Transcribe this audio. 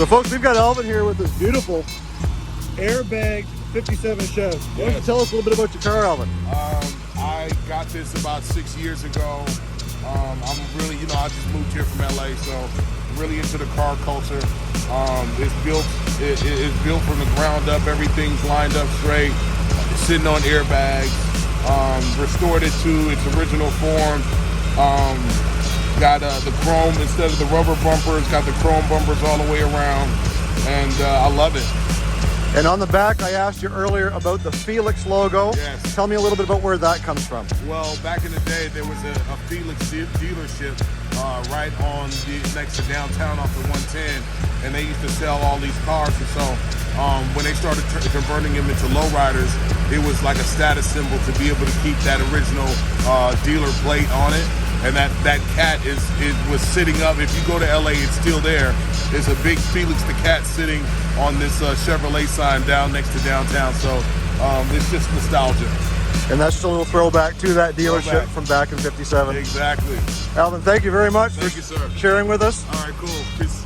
So folks, we've got Alvin here with this beautiful airbag 57 Chevy. Why don't you tell us a little bit about your car, Alvin? I got this about 6 years ago. I'm really, I just moved here from LA, so I'm really into the car culture. It's built from the ground up. Everything's lined up straight. It's sitting on airbags. Restored it to its original form. Got the chrome instead of the rubber bumpers. Got the chrome bumpers all the way around, and I love it. And on the back, I asked you earlier about the Felix logo. Yes. Tell me a little bit about where that comes from. Well, back in the day, there was a Felix dealership right on next to downtown off the 110, and they used to sell all these cars. And so when they started converting them into lowriders, it was like a status symbol to be able to keep that original dealer plate on it. And that cat was sitting up. If you go to LA, it's still there. There's a big Felix the Cat sitting on this Chevrolet sign down next to downtown. So it's just nostalgia. And that's just a little throwback to that dealership from back in '57. Exactly. Alvin, thank you very much Thank you, sir. sharing with us. All right, cool. Peace.